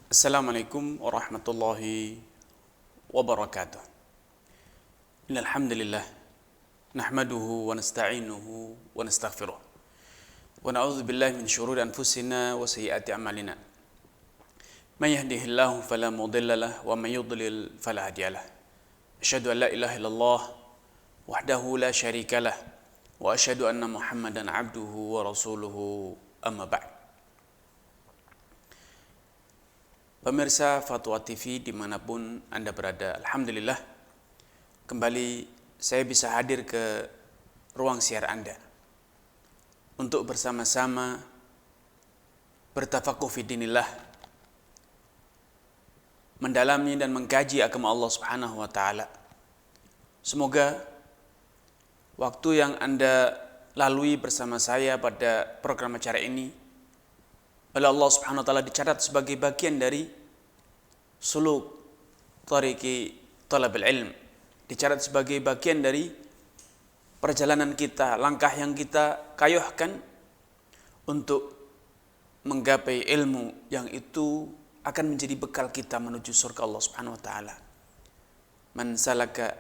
Assalamualaikum warahmatullahi wabarakatuh. Innal hamdalillah nahmaduhu wa nasta'inuhu wa nastaghfiruh. Wa na'udzu billahi min shururi anfusina wa sayyiati a'malina. May yahdihillahu fala mudilla lahu wa may yudlil fala hadiya lahu. Asyhadu an la ilaha illallah wahdahu la syarika lah wa asyhadu anna Muhammadan abduhu wa rasuluhu amma ba'd. Pemirsa Fatwa TV dimanapun Anda berada, Alhamdulillah kembali saya bisa hadir ke ruang siar Anda untuk bersama-sama bertafakuh fi dinillah, mendalami dan mengkaji agama Allah Subhanahu wa taala. Semoga waktu yang Anda lalui bersama saya pada program acara ini oleh Allah Subhanahu wa taala dicatat sebagai bagian dari suluk tariqi talabil ilm, dicatat sebagai bagian dari perjalanan kita, langkah yang kita kayuhkan untuk menggapai ilmu yang itu akan menjadi bekal kita menuju surga Allah Subhanahu wa taala. Man salaka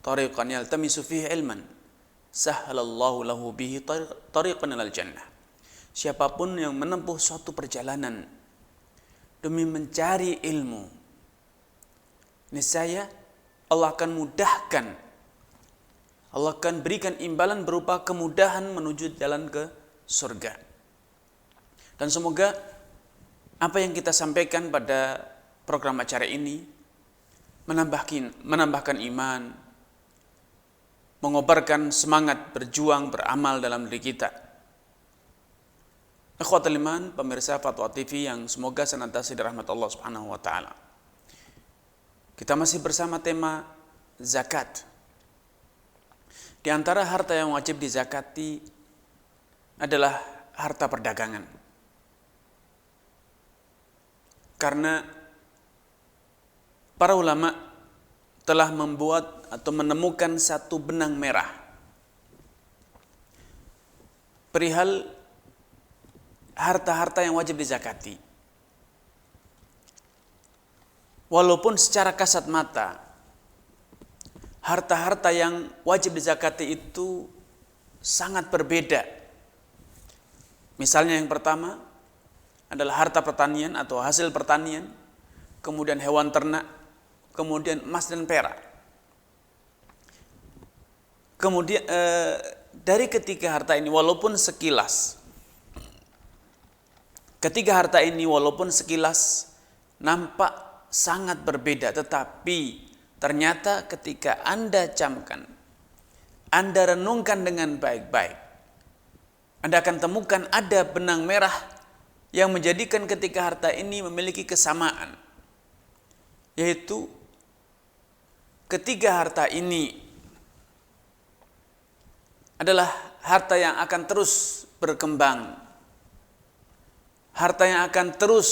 tariqan yaltamisu fihi ilman sahhalallahu lahu bihi tariqan ilal jannah. Siapapun yang menempuh suatu perjalanan demi mencari ilmu, niscaya Allah akan mudahkan, Allah akan berikan imbalan berupa kemudahan menuju jalan ke surga. Dan semoga apa yang kita sampaikan pada program acara ini menambahkan iman, mengobarkan semangat berjuang, beramal dalam diri kita. Ikhwatul iman, pemirsa Fatwa TV yang semoga senantiasa dirahmati Allah Subhanahu wa taala. Kita masih bersama tema zakat. Di antara harta yang wajib dizakati adalah harta perdagangan. Karena para ulama telah membuat atau menemukan satu benang merah perihal harta-harta yang wajib dizakati. Walaupun secara kasat mata harta-harta yang wajib dizakati itu sangat berbeda. Misalnya yang pertama adalah harta pertanian atau hasil pertanian, kemudian hewan ternak, kemudian emas dan perak. Kemudian dari ketiga harta ini walaupun sekilas nampak sangat berbeda, tetapi ternyata ketika Anda camkan, Anda renungkan dengan baik-baik, Anda akan temukan ada benang merah yang menjadikan ketiga harta ini memiliki kesamaan, yaitu ketiga harta ini adalah harta yang akan terus berkembang, harta yang akan terus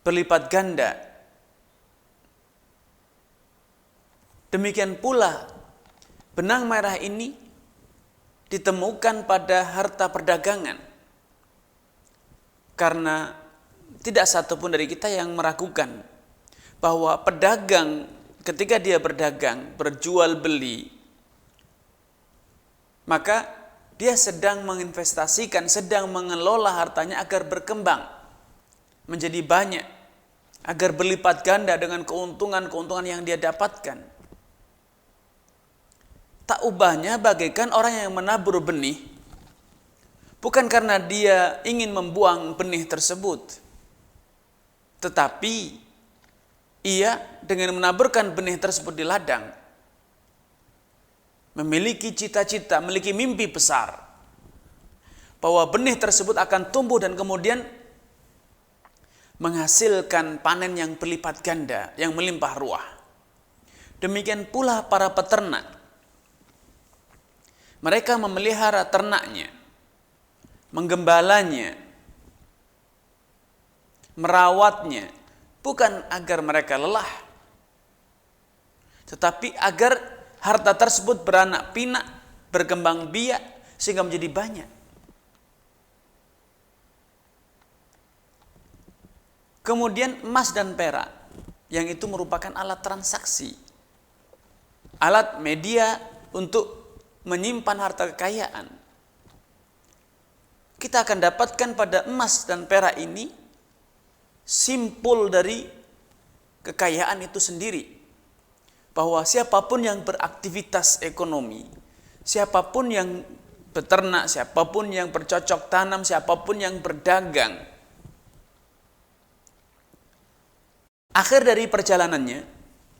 berlipat ganda. Demikian pula benang merah ini ditemukan pada harta perdagangan. Karena tidak satupun dari kita yang meragukan bahwa pedagang ketika dia berdagang, berjual beli, maka dia sedang menginvestasikan, sedang mengelola hartanya agar berkembang menjadi banyak, agar berlipat ganda dengan keuntungan-keuntungan yang dia dapatkan. Tak ubahnya bagaikan orang yang menabur benih, bukan karena dia ingin membuang benih tersebut, tetapi ia dengan menaburkan benih tersebut di ladang, memiliki cita-cita, memiliki mimpi besar bahwa benih tersebut akan tumbuh dan kemudian menghasilkan panen yang berlipat ganda, yang melimpah ruah. Demikian pula para peternak. Mereka memelihara ternaknya, menggembalanya, merawatnya, bukan agar mereka lelah, tetapi agar harta tersebut beranak pinak, berkembang biak, sehingga menjadi banyak. Kemudian emas dan perak, yang itu merupakan alat transaksi, alat media untuk menyimpan harta kekayaan. Kita akan dapatkan pada emas dan perak ini simpul dari kekayaan itu sendiri, bahwa siapapun yang beraktivitas ekonomi, siapapun yang beternak, siapapun yang bercocok tanam, siapapun yang berdagang, akhir dari perjalanannya,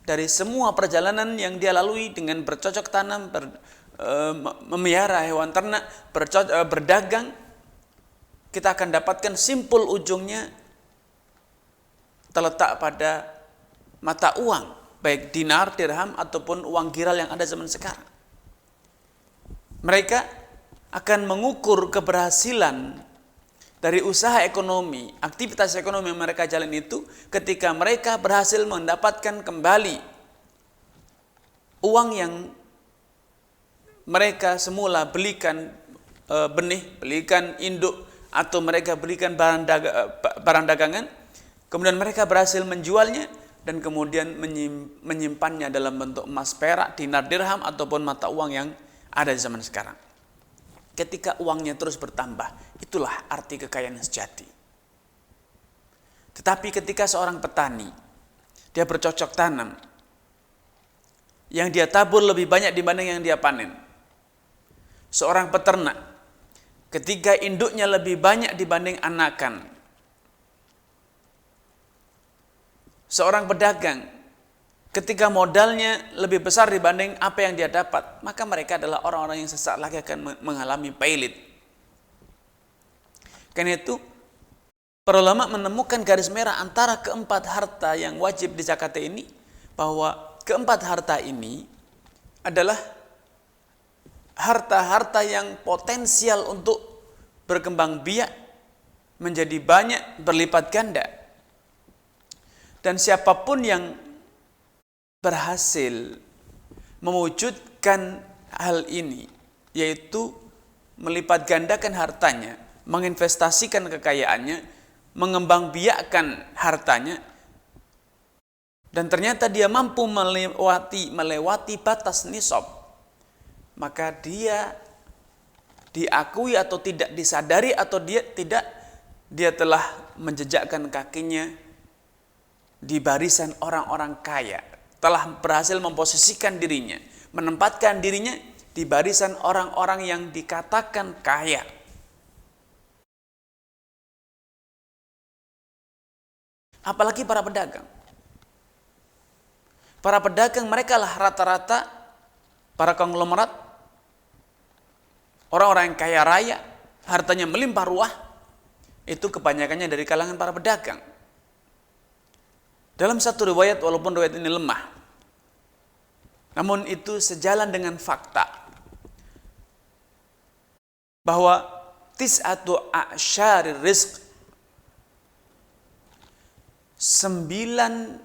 dari semua perjalanan yang dia lalui dengan bercocok tanam, memelihara hewan ternak, berdagang, kita akan dapatkan simpul ujungnya terletak pada mata uang, baik dinar, dirham, ataupun uang giral yang ada zaman sekarang. Mereka akan mengukur keberhasilan dari usaha ekonomi, aktivitas ekonomi yang mereka jalan itu ketika mereka berhasil mendapatkan kembali uang yang mereka semula belikan benih, belikan induk, atau mereka belikan barang dagangan, kemudian mereka berhasil menjualnya dan kemudian menyimpannya dalam bentuk emas, perak, dinar, dirham, ataupun mata uang yang ada di zaman sekarang. Ketika uangnya terus bertambah, itulah arti kekayaan yang sejati. Tetapi ketika seorang petani, dia bercocok tanam, yang dia tabur lebih banyak dibanding yang dia panen. Seorang peternak, ketika induknya lebih banyak dibanding anakan. Seorang pedagang, ketika modalnya lebih besar dibanding apa yang dia dapat, maka mereka adalah orang-orang yang sesaat lagi akan mengalami pailit. Karena itu, para ulama menemukan garis merah antara keempat harta yang wajib dizakati ini, bahwa keempat harta ini adalah harta-harta yang potensial untuk berkembang biak, menjadi banyak, berlipat ganda. Dan siapapun yang berhasil mewujudkan hal ini, yaitu melipat gandakan hartanya, menginvestasikan kekayaannya, mengembang biakkan hartanya, dan ternyata dia mampu melewati batas nisab, maka dia diakui atau tidak disadari atau dia telah menjejakkan kakinya di barisan orang-orang kaya, telah berhasil memposisikan dirinya, menempatkan dirinya di barisan orang-orang yang dikatakan kaya. Apalagi para pedagang. Para pedagang mereka lah rata-rata para konglomerat, orang-orang yang kaya raya, hartanya melimpah ruah, itu kebanyakannya dari kalangan para pedagang. Dalam satu riwayat, walaupun riwayat ini lemah, namun itu sejalan dengan fakta bahwa tis'atu a'syarir rizq, 9/10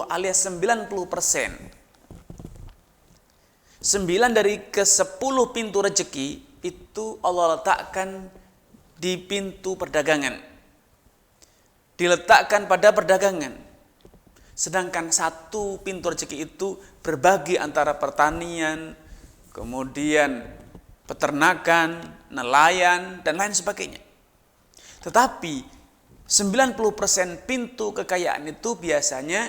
alias 90%, 9 dari ke-10 pintu rezeki itu Allah letakkan di pintu perdagangan, diletakkan pada perdagangan. Sedangkan 1 pintu rezeki itu berbagi antara pertanian, kemudian peternakan, nelayan, dan lain sebagainya. Tetapi 90% pintu kekayaan itu biasanya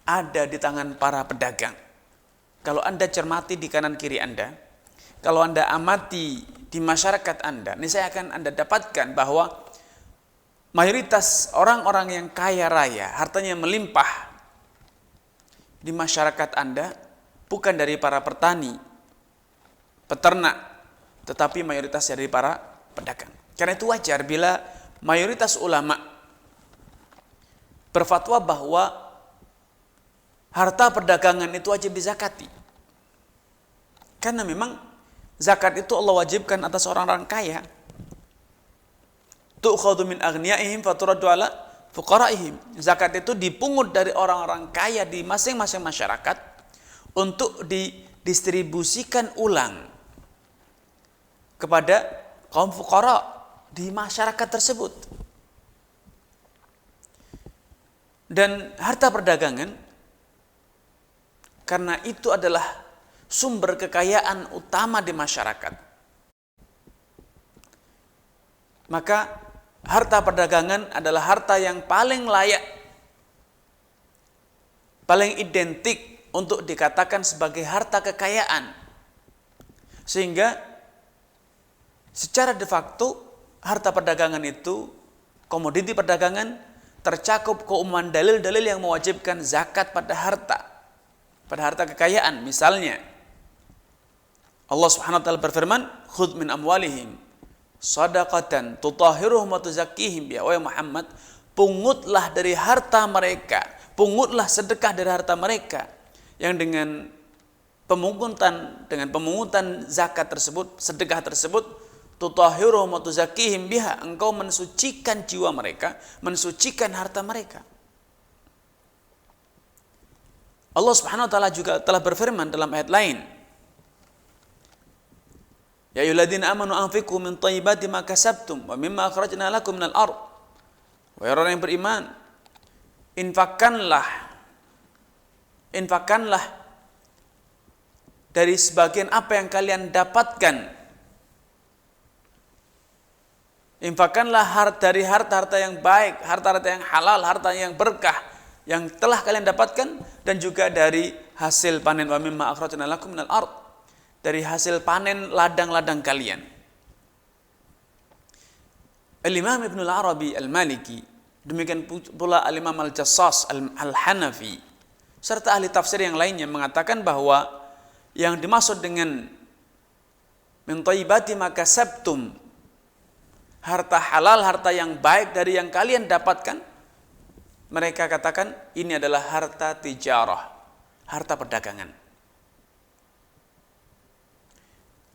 ada di tangan para pedagang. Kalau Anda cermati di kanan kiri Anda, kalau Anda amati di masyarakat Anda, ini saya akan Anda dapatkan bahwa mayoritas orang-orang yang kaya raya, hartanya melimpah di masyarakat Anda, bukan dari para petani, peternak, tetapi mayoritas dari para pedagang. Karena itu wajar bila mayoritas ulama berfatwa bahwa harta perdagangan itu wajib dizakati. Karena memang zakat itu Allah wajibkan atas orang-orang kaya. Tu'khadhu min aghniyaihim faturaddu ala fuqaraihim. Zakat itu dipungut dari orang-orang kaya di masing-masing masyarakat untuk didistribusikan ulang kepada kaum fuqara di masyarakat tersebut. Dan harta perdagangan, karena itu adalah sumber kekayaan utama di masyarakat, maka harta perdagangan adalah harta yang paling layak, paling identik untuk dikatakan sebagai harta kekayaan. Sehingga secara de facto harta perdagangan itu, komoditi perdagangan, tercakup keumuman dalil-dalil yang mewajibkan zakat pada harta kekayaan. Misalnya Allah Subhanahu wa taala berfirman, "Khudh min amwalihim shadaqatan tutahhiruhum wa tuzakkihim biha." Wahai Muhammad, pungutlah dari harta mereka, pungutlah sedekah dari harta mereka, yang dengan pemungutan zakat tersebut, sedekah tersebut, tutahhiruhum wa tuzakkihim biha, engkau mensucikan jiwa mereka, mensucikan harta mereka. Allah Subhanahu wa taala juga telah berfirman dalam ayat lain, "Ya ayyuhalladzina amanu anfiqu min thayyibati ma kasabtum wa mimma akhrajna lakum minal ardh." Wahai orang yang beriman, infakkanlah dari sebagian apa yang kalian dapatkan. Infakkanlah dari harta-harta yang baik, harta-harta yang halal, harta yang berkah yang telah kalian dapatkan, dan juga dari hasil panen, wa mimma akhrajna lakum minal ardh, dari hasil panen ladang-ladang kalian. Al-Imam Ibnu Al-Arabi Al-Maliki, demikian pula Al-Imam Al-Jassas Al-Hanafi, serta ahli tafsir yang lainnya mengatakan bahwa yang dimaksud dengan min thayyibati ma kasabtum, harta halal, harta yang baik dari yang kalian dapatkan, mereka katakan ini adalah harta tijarah, harta perdagangan.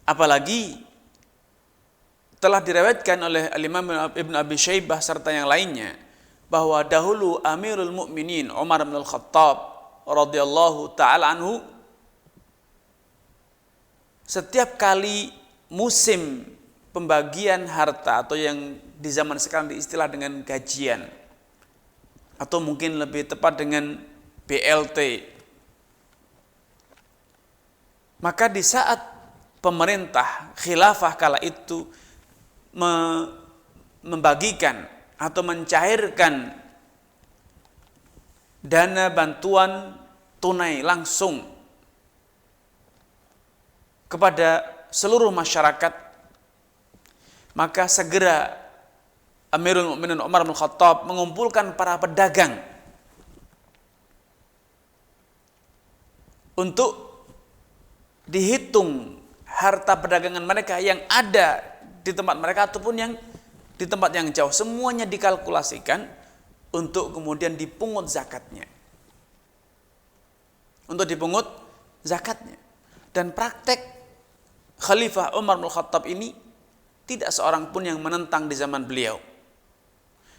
Apalagi telah diriwayatkan oleh Al-Imam Ibn Abi Syaibah serta yang lainnya bahwa dahulu Amirul Mukminin Umar bin Al-Khattab radhiyallahu taala anhu, setiap kali musim pembagian harta, atau yang di zaman sekarang diistilah dengan gajian, atau mungkin lebih tepat dengan BLT, maka di saat pemerintah khilafah kala itu membagikan atau mencairkan dana bantuan tunai langsung kepada seluruh masyarakat, maka segera Amirul Mukminin Umar bin Khattab mengumpulkan para pedagang untuk dihitung harta perdagangan mereka yang ada di tempat mereka ataupun yang di tempat yang jauh. Semuanya dikalkulasikan untuk kemudian dipungut zakatnya. Untuk dipungut zakatnya. Dan praktek Khalifah Umar bin Khattab ini tidak seorang pun yang menentang di zaman beliau.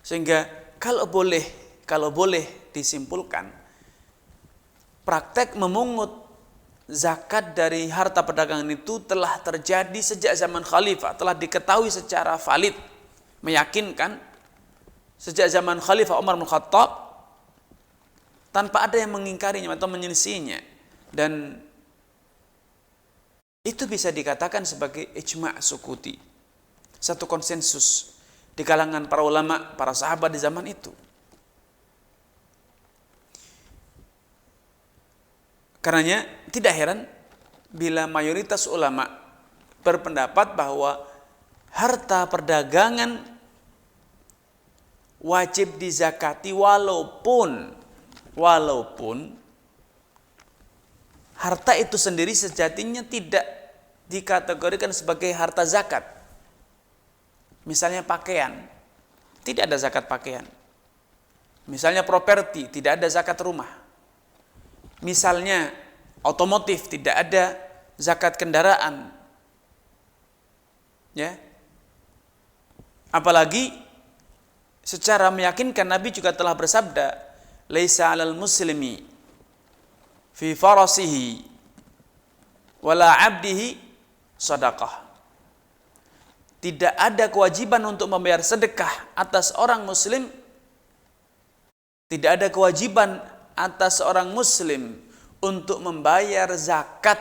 Sehingga kalau boleh disimpulkan, praktek memungut zakat dari harta perdagangan itu telah terjadi sejak zaman khalifah, telah diketahui secara valid, meyakinkan sejak zaman Khalifah Umar bin Khattab, tanpa ada yang mengingkarinya atau menyelisihinya. Dan itu bisa dikatakan sebagai ijma' sukuti, satu konsensus di kalangan para ulama, para sahabat di zaman itu. Karenanya tidak heran bila mayoritas ulama berpendapat bahwa harta perdagangan wajib dizakati walaupun harta itu sendiri sejatinya tidak dikategorikan sebagai harta zakat. Misalnya pakaian, tidak ada zakat pakaian. Misalnya properti, tidak ada zakat rumah. Misalnya otomotif, tidak ada zakat kendaraan. Ya. Apalagi secara meyakinkan Nabi juga telah bersabda, "Laisa 'alal muslimi fi farasihi wala 'abdihi shadaqah." Tidak ada kewajiban untuk membayar sedekah atas orang muslim, Tidak ada kewajiban atas seorang muslim untuk membayar zakat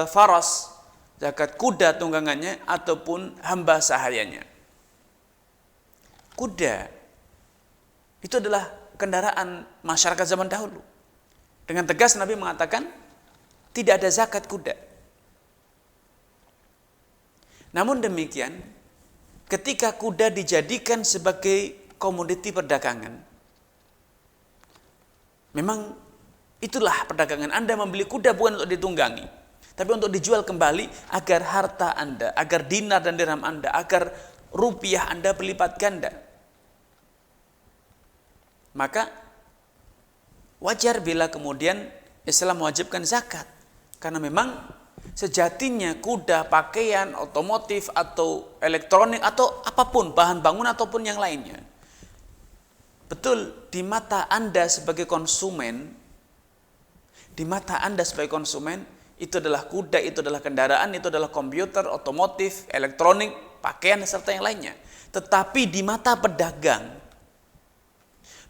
faras, zakat kuda tunggangannya ataupun hamba sahayanya. Kuda itu adalah kendaraan masyarakat zaman dahulu. Dengan tegas Nabi mengatakan tidak ada zakat kuda. Namun demikian, ketika kuda dijadikan sebagai komoditi perdagangan, memang itulah perdagangan. Anda membeli kuda bukan untuk ditunggangi, tapi untuk dijual kembali agar harta Anda, agar dinar dan dirham Anda, agar rupiah Anda berlipat ganda. Maka wajar bila kemudian Islam mewajibkan zakat, karena memang sejatinya kuda, pakaian, otomotif atau elektronik atau apapun, bahan bangunan ataupun yang lainnya, betul di mata Anda sebagai konsumen, itu adalah kuda, itu adalah kendaraan, itu adalah komputer, otomotif, elektronik, pakaian serta yang lainnya. Tetapi di mata pedagang,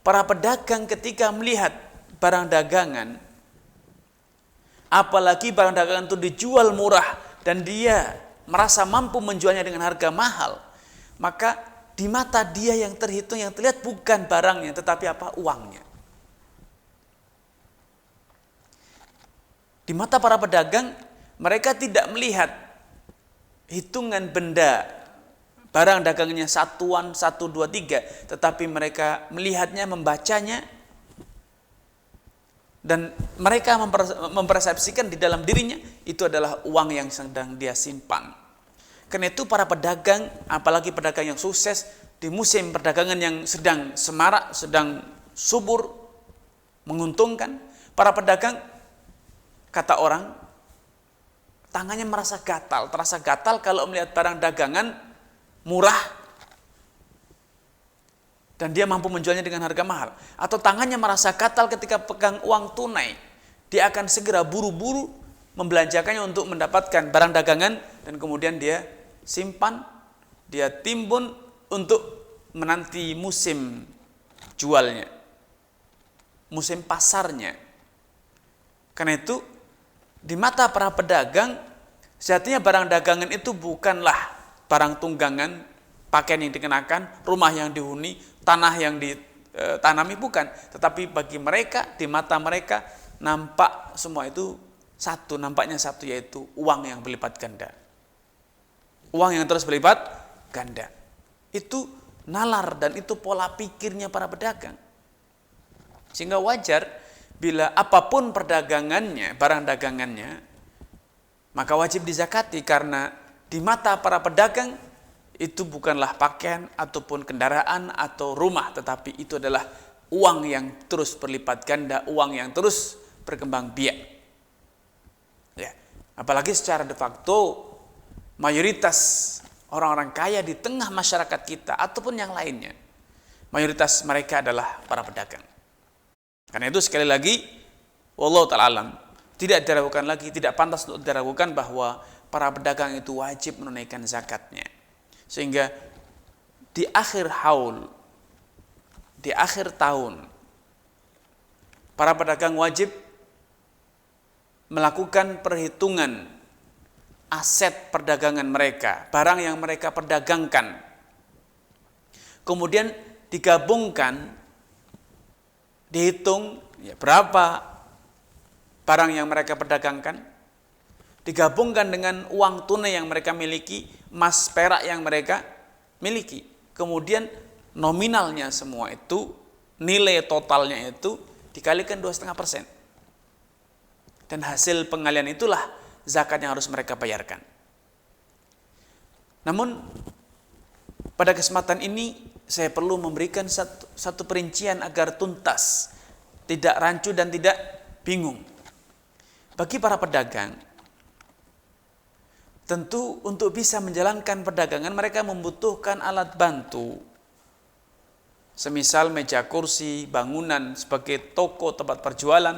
para pedagang ketika melihat barang dagangan, apalagi barang dagangan itu dijual murah dan dia merasa mampu menjualnya dengan harga mahal, maka di mata dia yang terhitung, yang terlihat bukan barangnya, tetapi apa? Uangnya. Di mata para pedagang, mereka tidak melihat hitungan benda, barang dagangnya satuan, 1, 2, 3, tetapi mereka melihatnya, membacanya, dan mereka mempersepsikan di dalam dirinya itu adalah uang yang sedang dia simpan. Karena itu para pedagang, apalagi pedagang yang sukses di musim perdagangan yang sedang semarak, sedang subur, menguntungkan, para pedagang, kata orang, tangannya terasa gatal kalau melihat barang dagangan murah dan dia mampu menjualnya dengan harga mahal. Atau tangannya merasa gatal ketika pegang uang tunai, dia akan segera buru-buru membelanjakannya untuk mendapatkan barang dagangan dan kemudian dia simpan, dia timbun untuk menanti musim jualnya, musim pasarnya. Karena itu di mata para pedagang, sejatinya barang dagangan itu bukanlah barang tunggangan, pakaian yang dikenakan, rumah yang dihuni, tanah yang ditanami, bukan. Tetapi bagi mereka, di mata mereka, nampak semua itu satu, nampaknya satu, yaitu uang yang berlipat ganda. Uang yang terus berlipat ganda. Itu nalar dan itu pola pikirnya para pedagang. Sehingga wajar bila apapun perdagangannya, barang dagangannya, maka wajib dizakati, karena di mata para pedagang itu bukanlah pakaian ataupun kendaraan atau rumah, tetapi itu adalah uang yang terus berlipat ganda, uang yang terus berkembang biak. Ya, apalagi secara de facto mayoritas orang-orang kaya di tengah masyarakat kita ataupun yang lainnya, mayoritas mereka adalah para pedagang. Karena itu sekali lagi, wallahu ta'ala alam, tidak diragukan lagi, tidak pantas untuk diragukan bahwa para pedagang itu wajib menunaikan zakatnya. Sehingga di akhir haul, di akhir tahun, para pedagang wajib melakukan perhitungan aset perdagangan mereka, barang yang mereka perdagangkan. Kemudian digabungkan, dihitung ya, berapa barang yang mereka perdagangkan, digabungkan dengan uang tunai yang mereka miliki, emas perak yang mereka miliki. Kemudian nominalnya semua itu, nilai totalnya itu dikalikan 2,5%. Dan hasil pengalian itulah zakat yang harus mereka bayarkan. Namun pada kesempatan ini saya perlu memberikan satu perincian agar tuntas, tidak rancu dan tidak bingung. Bagi para pedagang, tentu untuk bisa menjalankan perdagangan mereka membutuhkan alat bantu. Semisal meja kursi, bangunan sebagai toko tempat perjualan,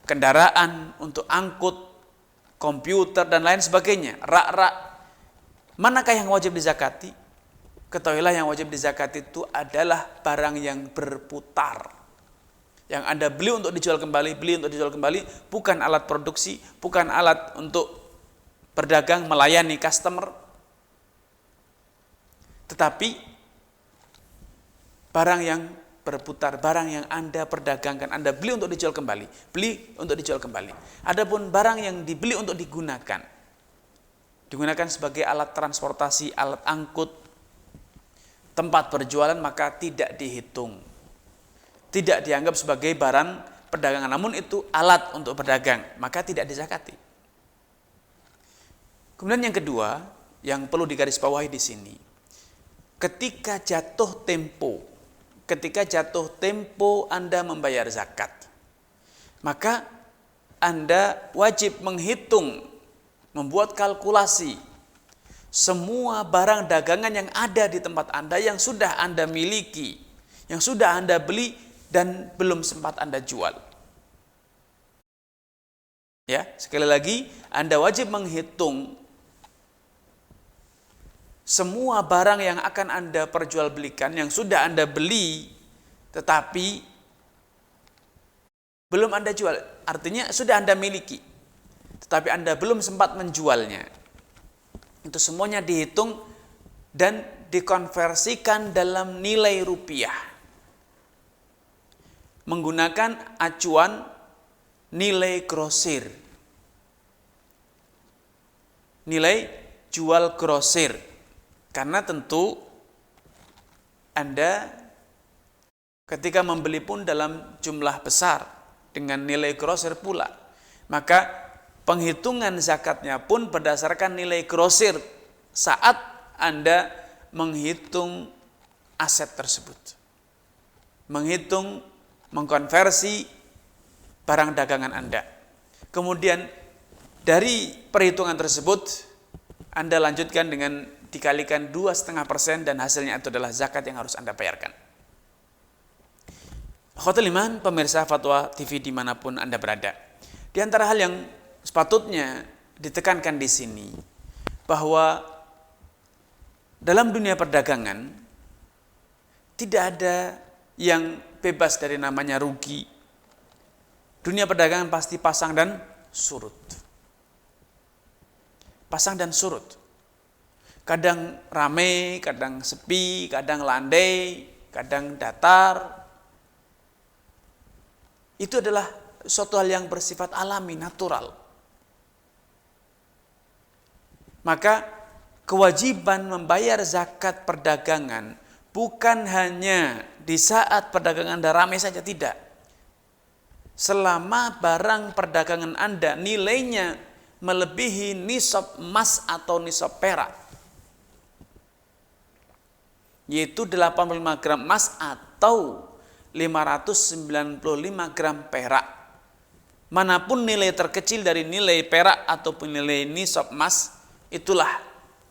kendaraan untuk angkut, komputer dan lain sebagainya, rak-rak. Manakah yang wajib dizakati? ketahuilah yang wajib dizakati itu adalah barang yang berputar. Yang Anda beli untuk dijual kembali, bukan alat produksi, bukan alat untuk berdagang, melayani customer, tetapi barang yang berputar, barang yang Anda perdagangkan, Anda beli untuk dijual kembali. Adapun barang yang dibeli untuk digunakan sebagai alat transportasi, alat angkut, tempat berjualan, maka tidak dihitung. Tidak dianggap sebagai barang perdagangan, namun itu alat untuk berdagang, maka tidak dizakati. Kemudian yang kedua, yang perlu digarisbawahi di sini, ketika jatuh tempo Anda membayar zakat, maka Anda wajib menghitung, membuat kalkulasi semua barang dagangan yang ada di tempat Anda, yang sudah Anda miliki, yang sudah Anda beli dan belum sempat Anda jual. Ya, sekali lagi, Anda wajib menghitung semua barang yang akan Anda perjualbelikan, yang sudah Anda beli tetapi belum Anda jual. Artinya sudah Anda miliki tetapi Anda belum sempat menjualnya. Itu semuanya dihitung dan dikonversikan dalam nilai rupiah menggunakan acuan nilai grosir, nilai jual grosir. Karena tentu Anda ketika membeli pun dalam jumlah besar dengan nilai grosir pula, maka penghitungan zakatnya pun berdasarkan nilai grosir saat Anda menghitung aset tersebut, mengkonversi barang dagangan Anda. Kemudian dari perhitungan tersebut Anda lanjutkan dengan dikalikan 2,5% dan hasilnya itu adalah zakat yang harus Anda bayarkan. Khotul Iman, pemirsa Fatwa TV dimanapun Anda berada, di antara hal yang sepatutnya ditekankan di sini bahwa dalam dunia perdagangan tidak ada yang bebas dari namanya rugi. Dunia perdagangan pasti pasang dan surut. Pasang dan surut. Kadang ramai, kadang sepi, kadang landai, kadang datar. Itu adalah suatu hal yang bersifat alami, natural. Maka kewajiban membayar zakat perdagangan bukan hanya di saat perdagangan Anda ramai saja, tidak. Selama barang perdagangan Anda nilainya melebihi nisab emas atau nisab perak, yaitu 85 gram emas atau 595 gram perak. Manapun nilai terkecil dari nilai perak ataupun nilai nisab emas, itulah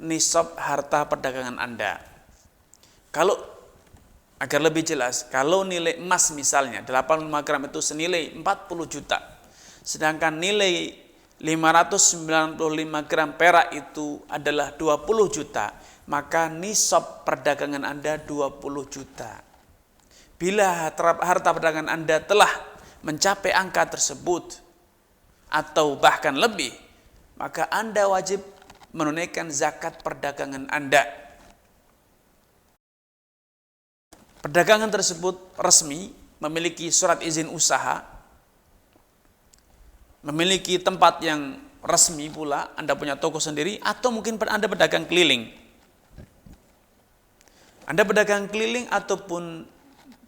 nisab harta perdagangan Anda. Kalau agar lebih jelas, kalau nilai emas misalnya 85 gram itu senilai 40 juta, sedangkan nilai 595 gram perak itu adalah 20 juta, maka nisab perdagangan Anda 20 juta. Bila harta perdagangan Anda telah mencapai angka tersebut atau bahkan lebih, maka Anda wajib menunaikan zakat perdagangan Anda. Perdagangan tersebut resmi, memiliki surat izin usaha, memiliki tempat yang resmi pula, Anda punya toko sendiri, atau mungkin Anda pedagang keliling. Anda pedagang keliling ataupun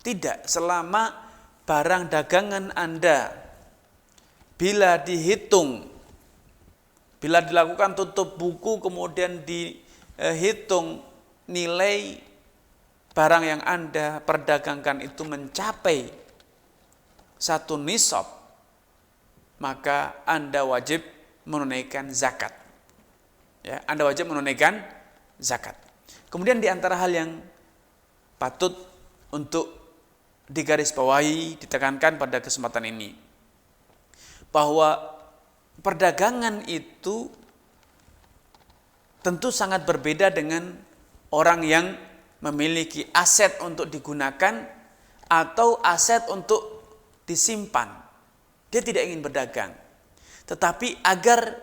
tidak, selama barang dagangan Anda bila dihitung, bila dilakukan tutup buku kemudian dihitung nilai barang yang Anda perdagangkan itu mencapai satu nisab, maka Anda wajib menunaikan zakat. Ya, Anda wajib menunaikan zakat. Kemudian di antara hal yang patut untuk digarisbawahi, ditekankan pada kesempatan ini, bahwa perdagangan itu tentu sangat berbeda dengan orang yang memiliki aset untuk digunakan atau aset untuk disimpan. Dia tidak ingin berdagang. Tetapi agar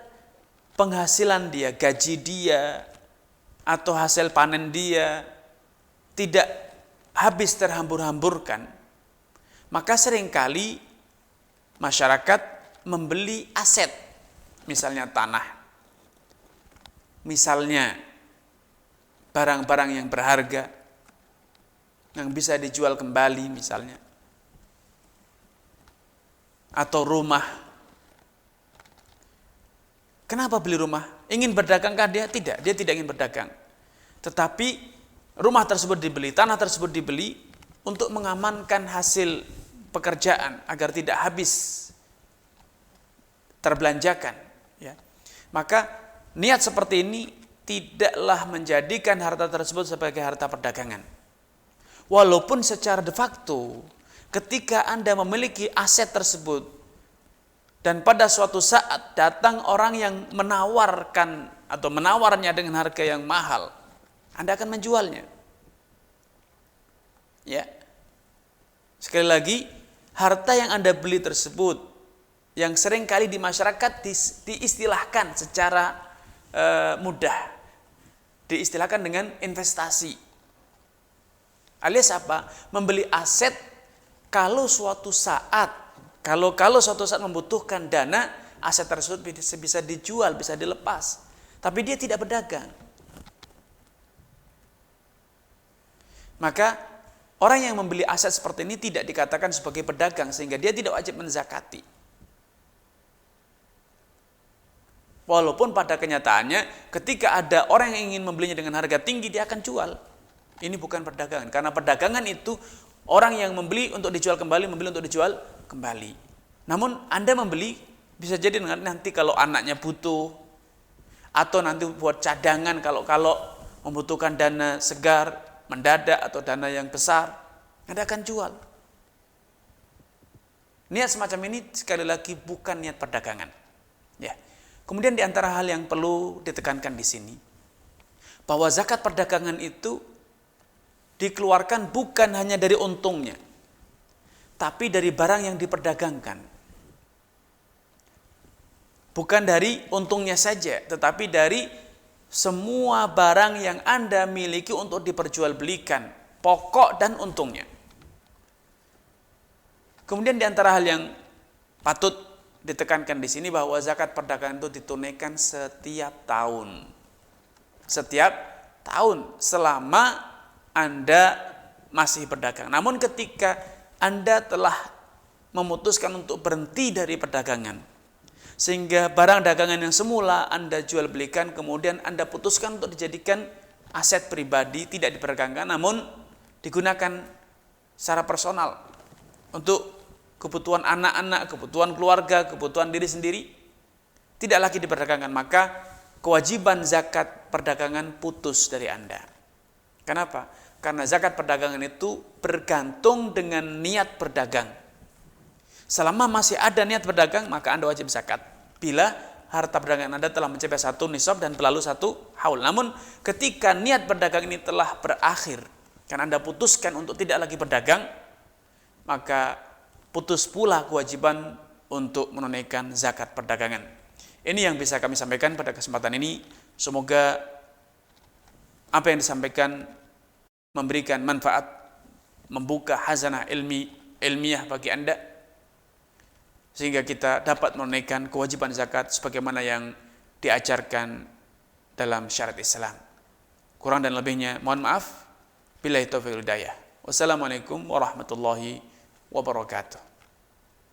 penghasilan dia, gaji dia, atau hasil panen dia tidak habis terhambur-hamburkan, maka seringkali masyarakat membeli aset, misalnya tanah, misalnya barang-barang yang berharga yang bisa dijual kembali misalnya, atau rumah. Kenapa beli rumah? Ingin berdagangkah dia? Tidak, dia tidak ingin berdagang. Tetapi rumah tersebut dibeli, tanah tersebut dibeli untuk mengamankan hasil pekerjaan agar tidak habis terbelanjakan, ya. Maka niat seperti ini tidaklah menjadikan harta tersebut sebagai harta perdagangan. Walaupun secara de facto ketika Anda memiliki aset tersebut dan pada suatu saat datang orang yang menawarkan atau menawarnya dengan harga yang mahal, Anda akan menjualnya. Ya. Sekali lagi, harta yang Anda beli tersebut yang seringkali di masyarakat diistilahkan secara mudah, diistilahkan dengan investasi. Alias apa? Membeli aset kalau suatu saat membutuhkan dana, aset tersebut bisa dijual, bisa dilepas. Tapi dia tidak berdagang. Maka orang yang membeli aset seperti ini tidak dikatakan sebagai pedagang, sehingga dia tidak wajib menzakati. Walaupun pada kenyataannya ketika ada orang yang ingin membelinya dengan harga tinggi, dia akan jual. Ini bukan perdagangan, karena perdagangan itu orang yang membeli untuk dijual kembali, membeli untuk dijual kembali. Namun Anda membeli bisa jadi nanti kalau anaknya butuh, atau nanti buat cadangan kalau membutuhkan dana segar, mendadak atau dana yang besar, Anda akan jual. Niat semacam ini sekali lagi bukan niat perdagangan. Ya. Kemudian di antara hal yang perlu ditekankan di sini, bahwa zakat perdagangan itu dikeluarkan bukan hanya dari untungnya, tapi dari barang yang diperdagangkan. Bukan dari untungnya saja, tetapi dari semua barang yang Anda miliki untuk diperjualbelikan, pokok dan untungnya. Kemudian di antara hal yang patut ditekankan di sini bahwa zakat perdagangan itu ditunaikan setiap tahun. Setiap tahun selama Anda masih berdagang. Namun ketika Anda telah memutuskan untuk berhenti dari perdagangan, sehingga barang dagangan yang semula Anda jual belikan kemudian Anda putuskan untuk dijadikan aset pribadi, tidak diperdagangkan namun digunakan secara personal untuk kebutuhan anak-anak, kebutuhan keluarga, kebutuhan diri sendiri, tidak lagi diperdagangkan, maka kewajiban zakat perdagangan putus dari Anda. Kenapa? Karena zakat perdagangan itu bergantung dengan niat berdagang. Selama masih ada niat berdagang, maka Anda wajib zakat. Bila harta perdagangan Anda telah mencapai 1 nisab dan berlalu 1 haul. Namun ketika niat berdagang ini telah berakhir, karena Anda putuskan untuk tidak lagi berdagang, maka putus pula kewajiban untuk menunaikan zakat perdagangan. Ini yang bisa kami sampaikan pada kesempatan ini. Semoga apa yang disampaikan memberikan manfaat, membuka khazanah ilmiah bagi Anda, sehingga kita dapat menunaikan kewajiban zakat sebagaimana yang diajarkan dalam syariat Islam. Kurang dan lebihnya mohon maaf. Billahi taufiq wal hidayah. Wassalamualaikum warahmatullahi wabarakatuh.